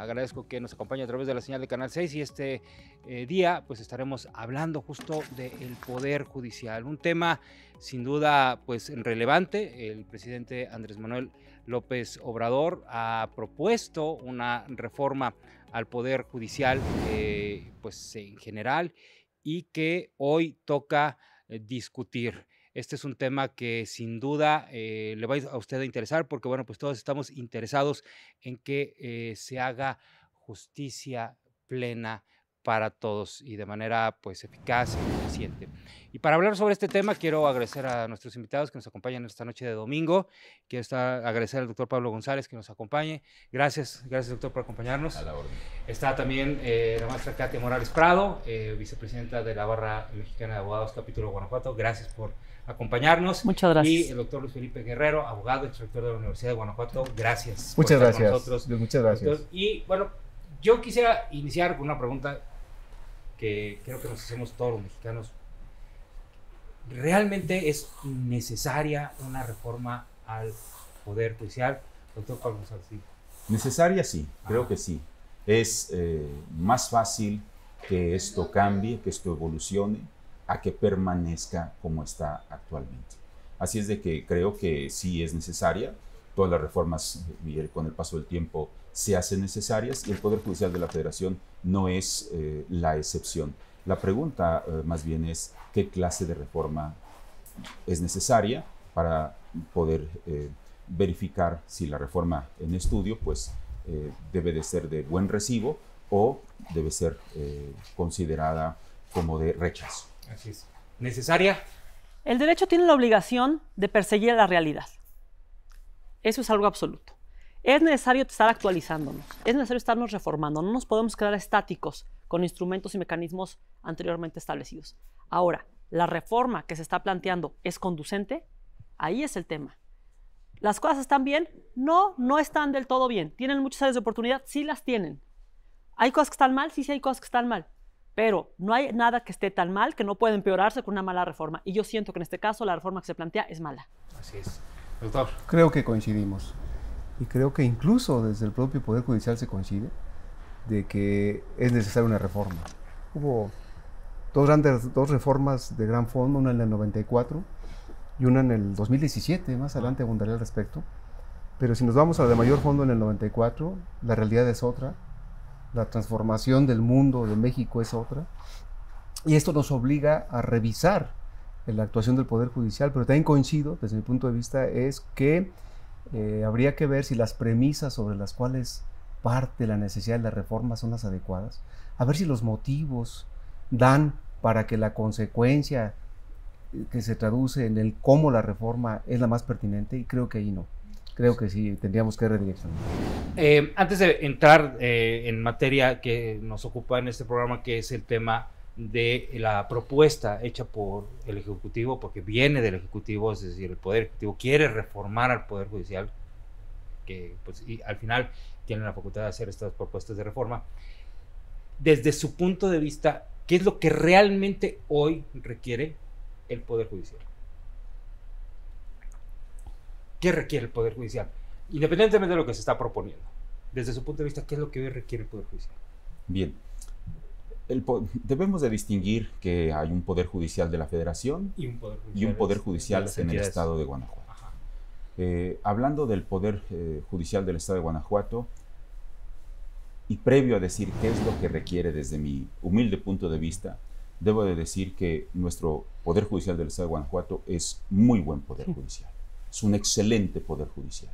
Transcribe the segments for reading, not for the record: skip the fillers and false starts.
agradezco que nos acompañe a través de la señal de Canal 6 y este día pues estaremos hablando justo del Poder Judicial, un tema sin duda pues relevante. El presidente Andrés Manuel López Obrador ha propuesto una reforma al Poder Judicial pues en general y que hoy toca discutir. Este es un tema que sin duda le va a usted a interesar porque, bueno, pues todos estamos interesados en que se haga justicia plena para todos y de manera pues eficaz y eficiente. Y para hablar sobre este tema quiero agradecer a nuestros invitados que nos acompañan esta noche de domingo. Quiero agradecer al doctor Pablo González que nos acompañe. Gracias doctor por acompañarnos. A la orden. Está también la maestra Katia Morales Prado, vicepresidenta de la Barra Mexicana de Abogados, capítulo Guanajuato. Gracias por acompañarnos. Muchas gracias. Y el doctor Luis Felipe Guerrero, abogado, exrector de la Universidad de Guanajuato. Gracias. Muchas por estar gracias. con nosotros. Muchas gracias. Doctor. Y bueno, yo quisiera iniciar con una pregunta que creo que nos hacemos todos los mexicanos. ¿Realmente es necesaria una reforma al Poder Judicial? Doctor Pablo González. Sí. Necesaria, sí, creo que sí. Es más fácil que esto cambie, que esto evolucione, a que permanezca como está actualmente. Así es de que creo que sí es necesaria. Todas las reformas con el paso del tiempo se hacen necesarias y el Poder Judicial de la Federación no es la excepción. La pregunta más bien es qué clase de reforma es necesaria para poder verificar si la reforma en estudio pues debe de ser de buen recibo o debe ser considerada como de rechazo. Así es. ¿Necesaria? El derecho tiene la obligación de perseguir la realidad. Eso es algo absoluto. Es necesario estar actualizándonos, es necesario estarnos reformando, no nos podemos quedar estáticos con instrumentos y mecanismos anteriormente establecidos. Ahora, ¿la reforma que se está planteando es conducente? Ahí es el tema. ¿Las cosas están bien? No, no están del todo bien. ¿Tienen muchas áreas de oportunidad? Sí las tienen. ¿Hay cosas que están mal? Sí, sí hay cosas que están mal. Pero no hay nada que esté tan mal que no pueda empeorarse con una mala reforma. Y yo siento que en este caso la reforma que se plantea es mala. Así es. Doctor. Creo que coincidimos. Y creo que incluso desde el propio Poder Judicial se coincide de que es necesaria una reforma. Hubo dos reformas de gran fondo, una en el 94 y una en el 2017, más adelante abundaré al respecto. Pero si nos vamos a la de mayor fondo en el 94, la realidad es otra, la transformación del mundo de México es otra, y esto nos obliga a revisar la actuación del Poder Judicial, pero también coincido, desde mi punto de vista, es que habría que ver si las premisas sobre las cuales parte la necesidad de la reforma son las adecuadas, a ver si los motivos dan para que la consecuencia que se traduce en el cómo la reforma es la más pertinente, y creo que ahí no. Creo que sí, tendríamos que redireccionar. Antes de entrar en materia que nos ocupa en este programa, que es el tema de la propuesta hecha por el Ejecutivo, porque viene del Ejecutivo, es decir, el Poder Ejecutivo quiere reformar al Poder Judicial, que pues, y al final tienen la facultad de hacer estas propuestas de reforma. Desde su punto de vista, ¿qué es lo que realmente hoy requiere el Poder Judicial? ¿Qué requiere el Poder Judicial? Independientemente de lo que se está proponiendo. Desde su punto de vista, ¿qué es lo que hoy requiere el Poder Judicial? Bien. Debemos de distinguir que hay un Poder Judicial de la Federación y un Poder Judicial en el Estado de Guanajuato. Hablando del Poder Judicial del Estado de Guanajuato, y previo a decir qué es lo que requiere desde mi humilde punto de vista, debo de decir que nuestro Poder Judicial del Estado de Guanajuato es muy buen Poder Judicial. Es un excelente Poder Judicial.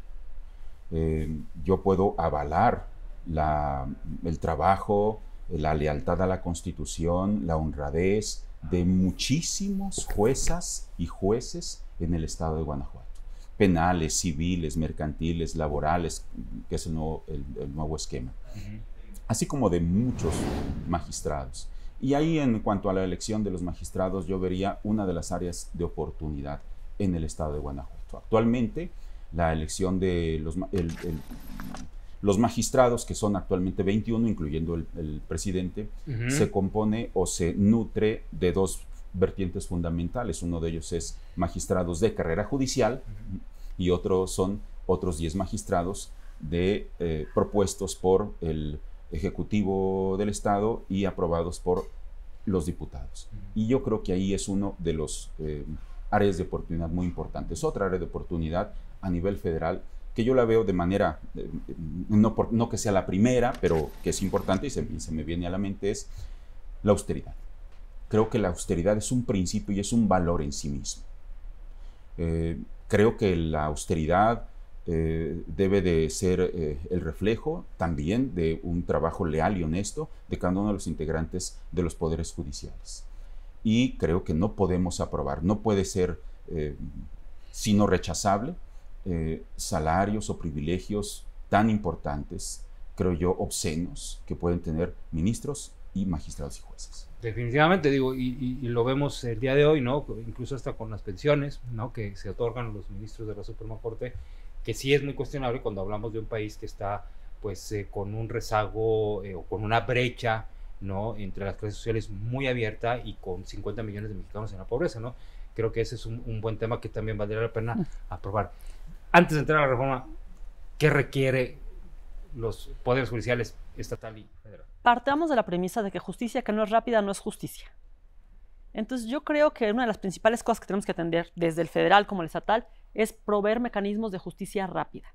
Yo puedo avalar el trabajo, la lealtad a la Constitución, la honradez de muchísimos juezas y jueces en el Estado de Guanajuato. Penales, civiles, mercantiles, laborales, que es el nuevo esquema. Así como de muchos magistrados. Y ahí, en cuanto a la elección de los magistrados, yo vería una de las áreas de oportunidad en el Estado de Guanajuato. Actualmente, la elección de los magistrados, que son actualmente 21, incluyendo el presidente, se compone o se nutre de dos vertientes fundamentales. Uno de ellos es magistrados de carrera judicial y otro son otros 10 magistrados propuestos por el Ejecutivo del Estado y aprobados por los diputados. Y yo creo que ahí es uno de los áreas de oportunidad muy importantes. Otra área de oportunidad a nivel federal, que yo la veo de manera, no que sea la primera, pero que es importante y se me viene a la mente, es la austeridad. Creo que la austeridad es un principio y es un valor en sí mismo. Creo que la austeridad debe de ser el reflejo también de un trabajo leal y honesto de cada uno de los integrantes de los poderes judiciales. Y creo que no podemos aprobar, no puede ser sino rechazable salarios o privilegios tan importantes, creo yo, obscenos, que pueden tener ministros y magistrados y jueces. Definitivamente, digo, y lo vemos el día de hoy, ¿no? Incluso hasta con las pensiones, ¿no? Que se otorgan a los ministros de la Suprema Corte, que sí es muy cuestionable cuando hablamos de un país que está, pues, con un rezago o con una brecha, ¿no? Entre las clases sociales muy abierta y con 50 millones de mexicanos en la pobreza, ¿no? Creo que ese es un buen tema que también valdría la pena aprobar. Antes de entrar a la reforma, ¿qué requiere los poderes judiciales estatal y federal? Partamos de la premisa de que justicia que no es rápida no es justicia. Entonces yo creo que una de las principales cosas que tenemos que atender desde el federal como el estatal es proveer mecanismos de justicia rápida.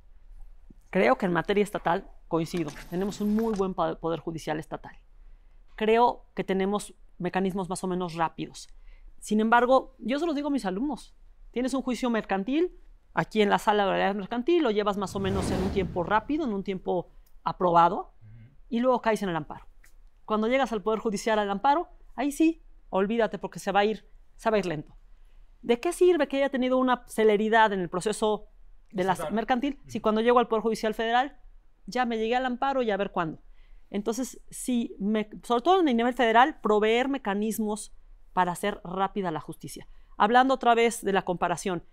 Creo que en materia estatal coincido, tenemos un muy buen poder judicial estatal. Creo que tenemos mecanismos más o menos rápidos. Sin embargo, yo se lo digo a mis alumnos, tienes un juicio mercantil, aquí en la sala de oralidad mercantil lo llevas más o menos en un tiempo rápido, en un tiempo aprobado, y luego caes en el amparo. Cuando llegas al Poder Judicial al amparo, ahí sí, olvídate porque se va a ir lento. ¿De qué sirve que haya tenido una celeridad en el proceso de la mercantil si cuando llego al Poder Judicial Federal ya me llegué al amparo y a ver cuándo? Entonces, sí, sobre todo en el nivel federal, proveer mecanismos para hacer rápida la justicia. Hablando otra vez de la comparación,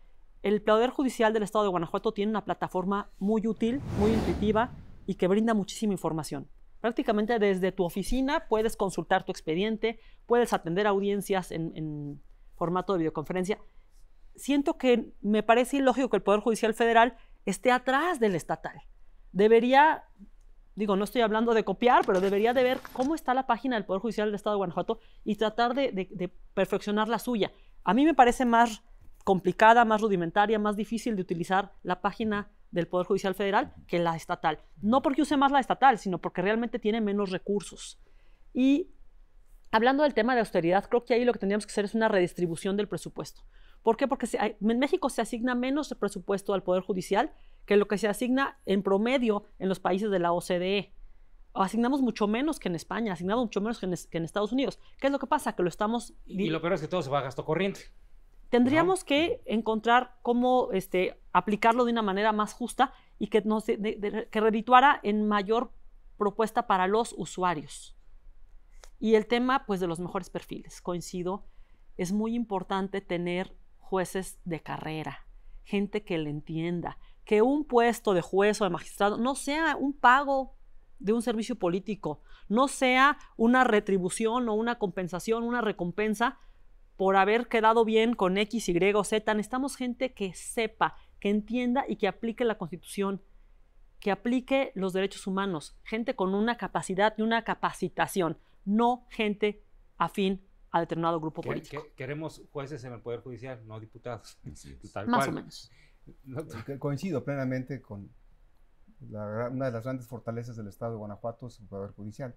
el Poder Judicial del Estado de Guanajuato tiene una plataforma muy útil, muy intuitiva y que brinda muchísima información. Prácticamente desde tu oficina puedes consultar tu expediente, puedes atender audiencias en formato de videoconferencia. Siento que me parece ilógico que el Poder Judicial Federal esté atrás del estatal. Debería, digo, no estoy hablando de copiar, pero debería de ver cómo está la página del Poder Judicial del Estado de Guanajuato y tratar de perfeccionar la suya. A mí me parece más complicada, más rudimentaria, más difícil de utilizar la página del Poder Judicial Federal que la estatal. No porque use más la estatal, sino porque realmente tiene menos recursos. Y hablando del tema de austeridad, creo que ahí lo que tendríamos que hacer es una redistribución del presupuesto. ¿Por qué? Porque en México se asigna menos presupuesto al Poder Judicial que lo que se asigna en promedio en los países de la OCDE. Asignamos mucho menos que en España, asignamos mucho menos que en Estados Unidos. ¿Qué es lo que pasa? Que lo estamos... Y lo peor es que todo se va a gasto corriente. Tendríamos que encontrar cómo aplicarlo de una manera más justa y que redituara en mayor propuesta para los usuarios. Y el tema, pues, de los mejores perfiles. Coincido, es muy importante tener jueces de carrera, gente que le entienda, que un puesto de juez o de magistrado no sea un pago de un servicio político, no sea una retribución o una compensación, una recompensa por haber quedado bien con X, Y o Z. Necesitamos gente que sepa, que entienda y que aplique la Constitución, que aplique los derechos humanos, gente con una capacidad y una capacitación, no gente afín a determinado grupo político. Queremos jueces en el Poder Judicial, no diputados. Más o menos. Coincido plenamente con una de las grandes fortalezas del Estado de Guanajuato, es el Poder Judicial.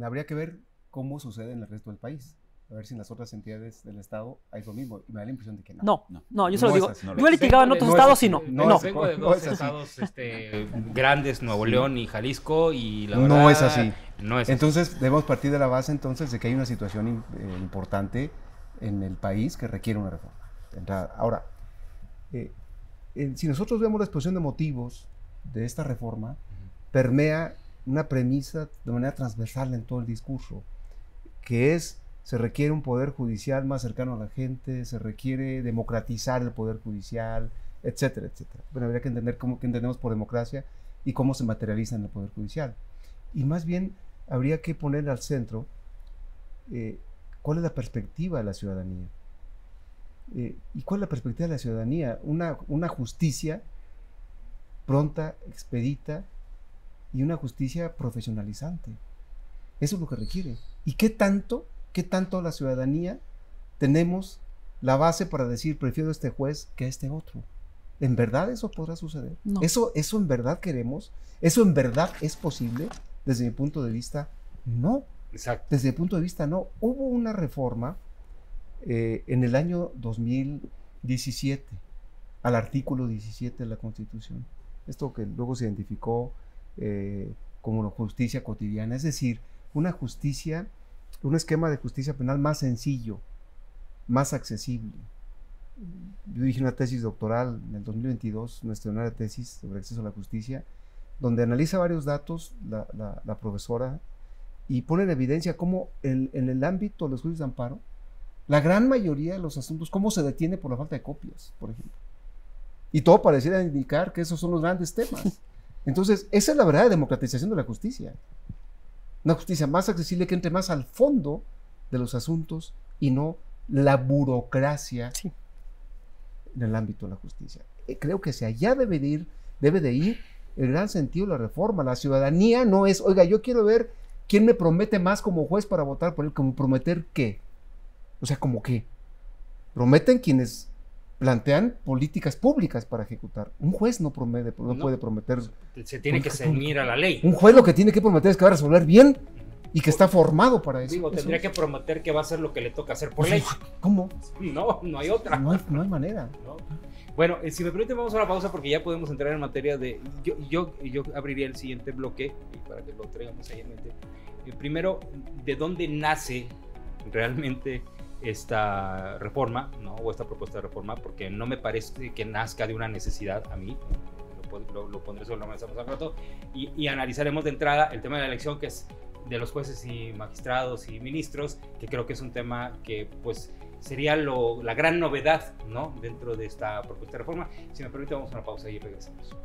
Habría que ver cómo sucede en el resto del país. A ver si en las otras entidades del Estado hay lo mismo. Y me da la impresión de que no. No, yo se lo digo. Yo he litigado en otros estados y no. Vengo de dos estados grandes, Nuevo León y Jalisco, y la verdad... No es así. No es entonces, debemos partir de la base entonces de que hay una situación importante en el país que requiere una reforma. Ahora, si nosotros vemos la exposición de motivos de esta reforma, permea una premisa de manera transversal en todo el discurso, que es: se requiere un poder judicial más cercano a la gente, se requiere democratizar el poder judicial, etcétera, etcétera. Bueno, habría que entender qué entendemos por democracia y cómo se materializa en el poder judicial. Y más bien habría que poner al centro cuál es la perspectiva de la ciudadanía. ¿Y cuál es la perspectiva de la ciudadanía? Una justicia pronta, expedita y una justicia profesionalizante. Eso es lo que requiere. ¿Y qué tanto la ciudadanía tenemos la base para decir prefiero a este juez que a este otro? ¿En verdad eso podrá suceder? No. ¿Eso en verdad queremos? ¿Eso en verdad es posible? Desde mi punto de vista, no. Exacto. Desde mi punto de vista, no. Hubo una reforma en el año 2017 al artículo 17 de la Constitución. Esto que luego se identificó como la justicia cotidiana, es decir, un esquema de justicia penal más sencillo, más accesible. Yo dije una tesis doctoral en el 2022, una extraordinaria tesis sobre acceso a la justicia, donde analiza varios datos la profesora y pone en evidencia cómo en el ámbito de los juicios de amparo, la gran mayoría de los asuntos, cómo se detiene por la falta de copias, por ejemplo. Y todo pareciera indicar que esos son los grandes temas. Entonces, esa es la verdadera democratización de la justicia. Una justicia más accesible que entre más al fondo de los asuntos y no la burocracia en el ámbito de la justicia. Creo que hacia allá debe de ir el gran sentido de la reforma. La ciudadanía no es, oiga, yo quiero ver quién me promete más como juez para votar por él. ¿Como prometer qué? O sea, ¿como qué? Prometen quienes plantean políticas públicas para ejecutar. Un juez no puede prometer. Se tiene que ceñir a la ley. Un juez lo que tiene que prometer es que va a resolver bien y que está formado para eso. Digo, tendría que prometer que va a hacer lo que le toca hacer por ley. ¿Cómo? No hay otra. No hay manera. No. Bueno, si me permite, vamos a la pausa porque ya podemos entrar en materia de... Yo abriría el siguiente bloque para que lo traigamos ahí en mente. Primero, ¿de dónde nace realmente esta reforma, ¿no? O esta propuesta de reforma? Porque no me parece que nazca de una necesidad a mí. Lo pondré sobre la mesa más al rato. Y analizaremos de entrada el tema de la elección, que es de los jueces y magistrados y ministros, que creo que es un tema que pues sería la gran novedad, ¿no? Dentro de esta propuesta de reforma. Si me permite, vamos a una pausa y regresamos.